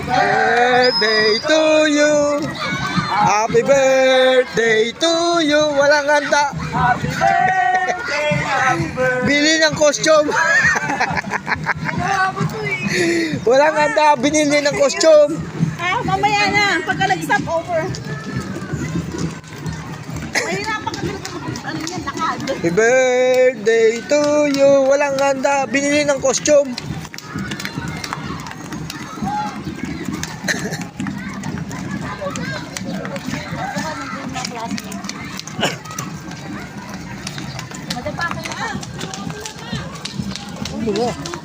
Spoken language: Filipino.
Birthday to you. Happy birthday to you. Walang handa. Happy birthday, happy birthday. Bili ng costume. Walang handa. Binili ng costume. Ah, mamaya na. Pagka nag-stop over. Mahirapan ka talaga ano yan, lakad. Happy birthday to you. Walang handa. Binili ng costume. Madapa ka na. Ano ba?